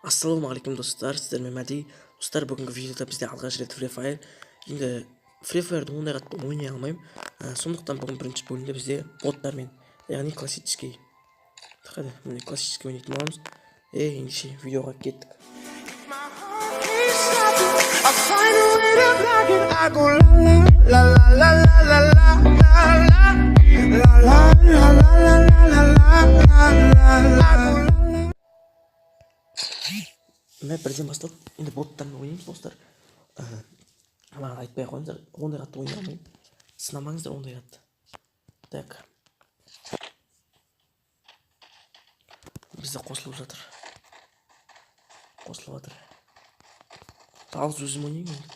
Ассалаумағалейкум достар, сіздермен Мәди. Достар, бүгінгі видеода бізде алғаш рет Free Fire. Енді Free Fire'ды ондай қатты ойнай алмаймын. Сондықтан бүгін бірінші бөлімде бізде боттармен, яғни классический. Қайда, міне классический ойнайтын боламыз. Ендеше видеоға кеттік. Мен бірден бастап, енді боттармен ойнаймыз достар. Маған айтпай ақ қойыңыздар, ондай қатты ойнай алмаймын. Сынамаңыздар ондай қатты. Так. Бізде қосылып жатыр. Жалғыз өзім ойнаймын енді.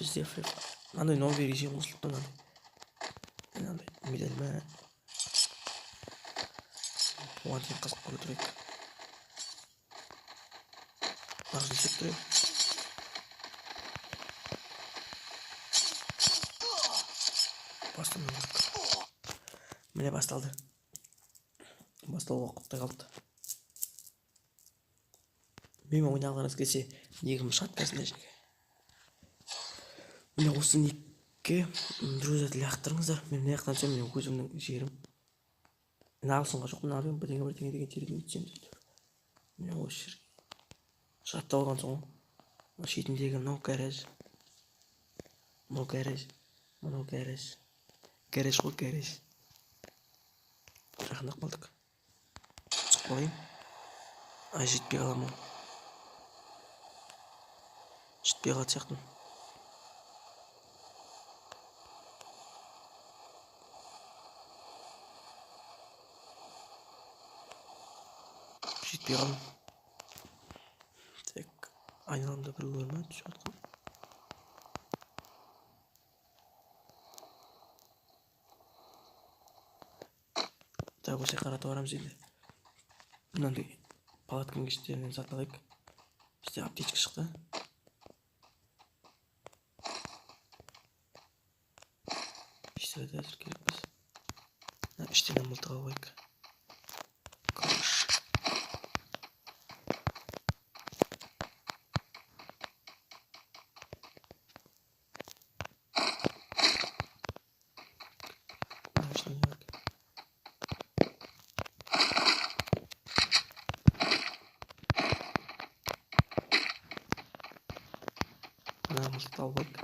Бізде мынандай новый режим қосылыпты мынандай. Медальма. Оған дейін қызық көріп тұрайық. Бақсы десек тұрайық. Бастым көріп. Міне басталды. Басталуға құттай қалды. Менің ойнағыларыңыз келсе, негім шаткасында жеге. Міне осы некке друзья лақтырыңыздар. Мен мына жақтан түсем, мен өзімнің жерім. Мен ағылшынға жоқ, мына бірдеңе деген теретін өтсем дейді. Міне осы жерге. Шатталған соң, шетіндегі мынау гараж. Гараж қой, гараж. Жақындап қалдық. Шығып қалайын. Жетпей қаламын. Жетпей қалады сияқтымын. Жетпей қалым. Так, айналамда біреулер ма түсіп жатқан. Так, осылай қаратып барамыз енді. Мынандай палатканың кештерінен сатып алайық. Бізде аптечка шықты. Пистолет әзір керекпіз. Іштен мылтық алайық. Мылтық алайық.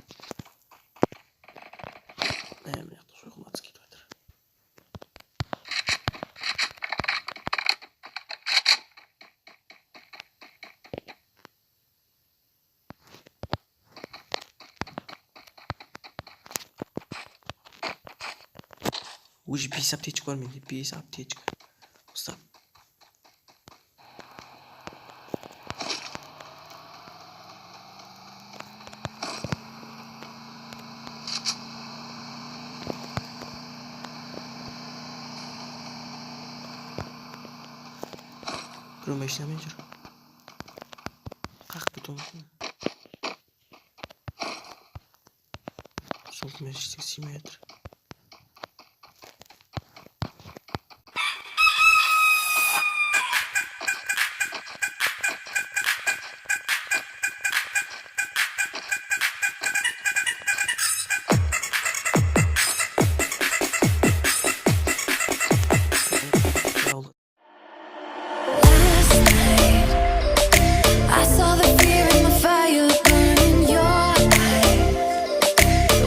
Мына жақта жойқын атыс кетіп жатыр. Уже 5 аптечек бар менде, 5 аптечка. Ұстап. Біреу машинамен жүр. Қақып кетуі мүмкін. Соңғымен ештеңе сыймай жатыр.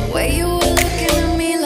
Way you were looking at me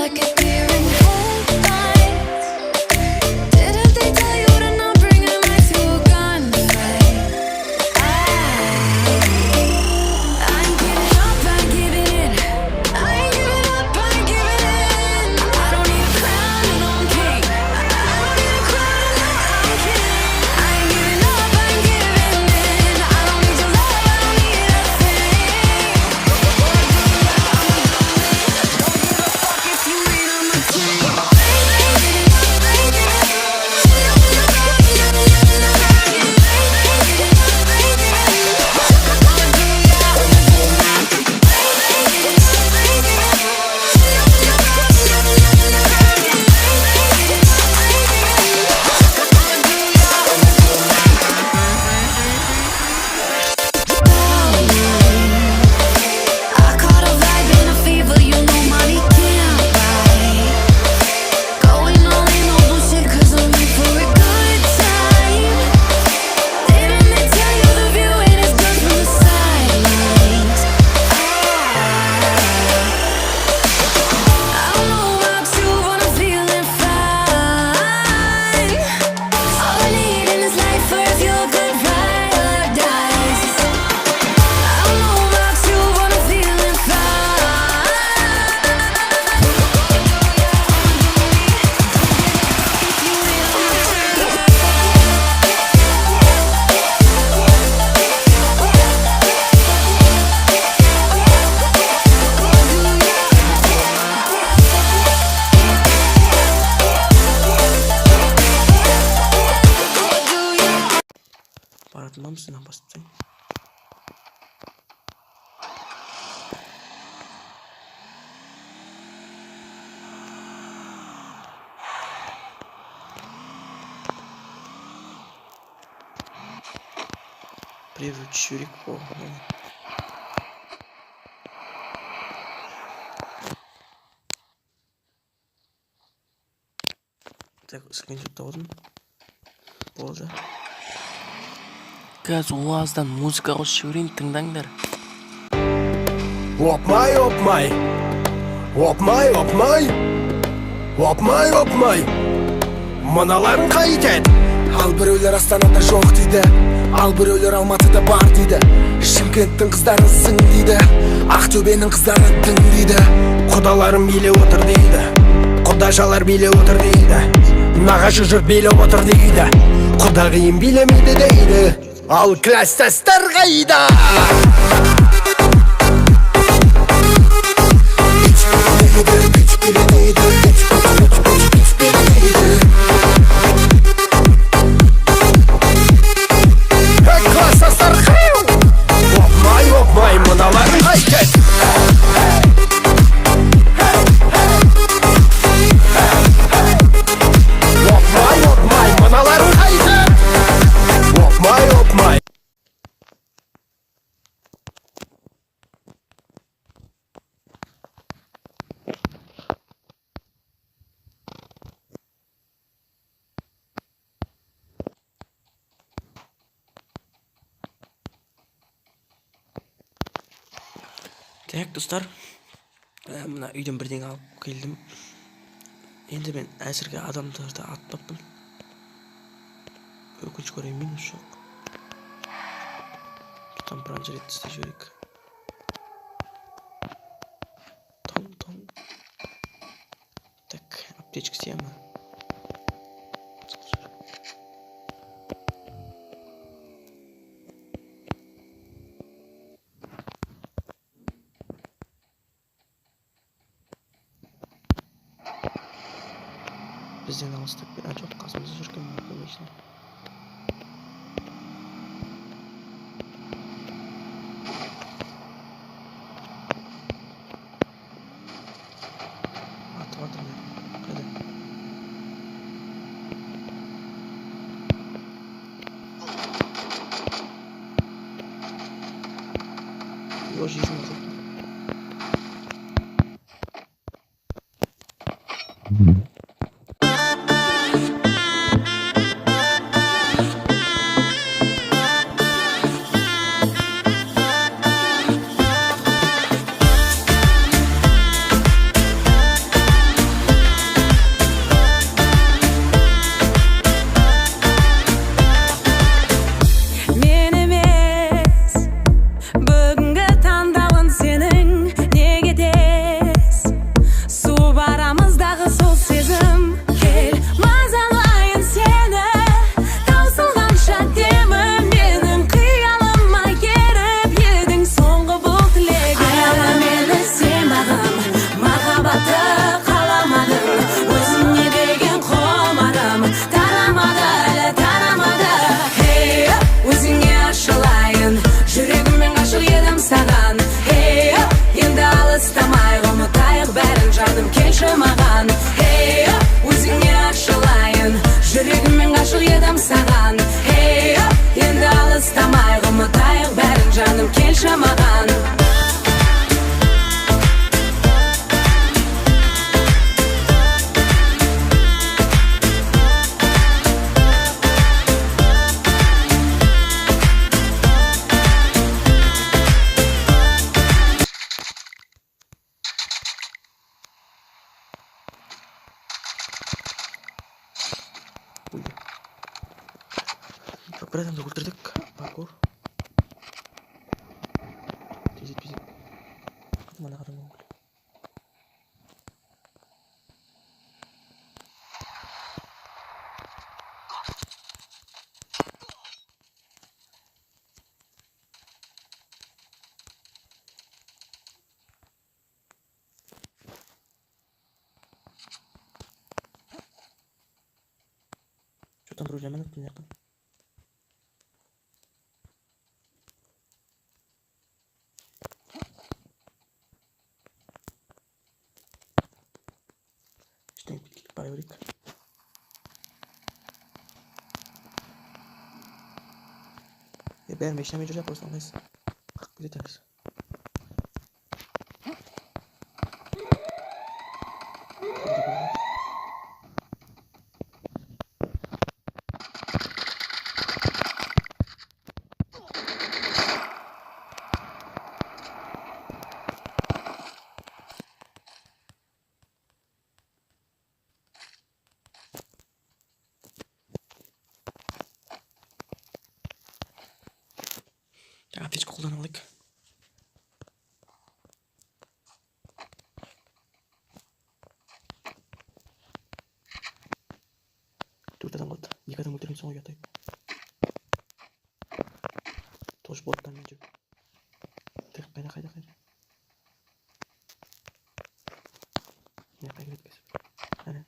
мısın basıp sen? Preview çürük o. Так, скриншотта алдым. Болды. Қазір уаздан музыка қосып жіберейін, тыңдаңдар. Опмай, опмай, опмай, опмай, опмай, опмай, мыналарың қайтеді. Ал біреулер Астанада жоқ дейді, ал біреулер Алматыда бар дейді. Шымкенттің қыздары сың дейді, Ақтөбенің қыздары тың дейді. Құдаларым билеп отыр дейді, құдашалар билеп отыр дейді, нағашы жұрт билеп отыр дейді, құдағиым билемейді дейді. Ал кластастар қайда? Кластастар қайда? Опмай, опмай, мыналарың қайтеді? Опмай, опмай, мыналарың қайтеді? Опмай, опмай. Так, достар, мына үйден бірдеңе алып келдім. Енді мен әзірге адамдарды атпаппын. Өкінішке орай минус жоқ. Там бранжерет істеп жіберейік. Том. Так, аптечка сияма. Бізден алыстап жоқ, қасымызда жүрген білмейсің. Атып мен. Қайда? Его жизнь жоқ. Bir adamı öldürdük. Parkur. Tezit. Mana kadar mı? Что там проблема на yakın? қарай берейік. Бәрін ешнәме жүріп просто алмайсыз. Қырып кетеміз. Аптечка қолдана алайық. Төрт адам қалды. Екі адам өлтірген соң ұятайық. Тоже боттармен жүріп. Тек қайда. Не қайда кеткізіп. Әне.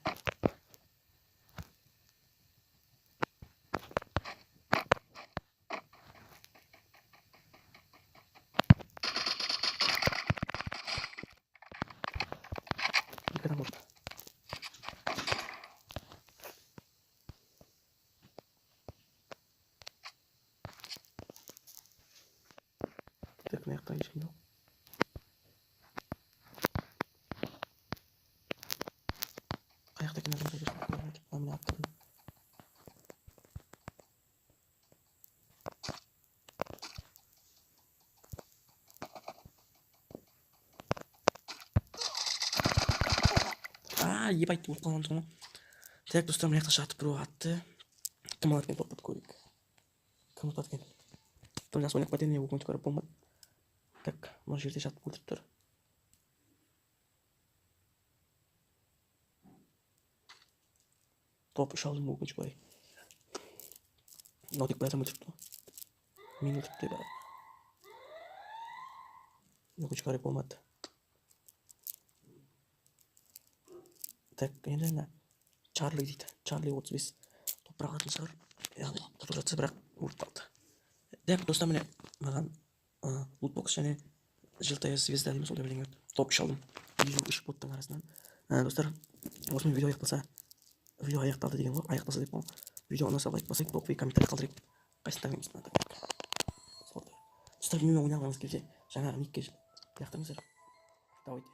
Екі адам болды. Так, мына жақта ешкім жоқ. Қаяқта екен адам жүріп. Міне аттым. Ебать, өліп қалған соң. Так, достар, мына жақта жатып біреу атты. Кім алады екен, топпады көрейік. Кім ұтады екен? Бір жас ойнап кетеді, не өкінішке қарап болмады. Так, мына жерде жатып өлтіріп тұр. Топ үш алдым, өкінішке қарай. Мынау тек бір адам өлтіріпті. Мен өлтіріпті бәрі. Өкінішке қарай болмады. Так, енді мына Чарли дейді. Чарли 35 топырақ атын шығар. Яғни тұрып жатса бірақ өліп қалды. Так, достар, міне маған лутбокс және желтая звезда дейміз, сондай бірдеңе топ үш алдым. 103 боттың арасынан. Достар, осымен видео аяқталса, видео аяқталды деген ғой, аяқталса деп қоймын. Видео ұнаса лайк басайық, топ и комментарий қалдырайық. Қайсысын таңдаймыз мына достар, менімен ойнағыңыз келсе жаңағы никке аяқтаңыздар. Давайте.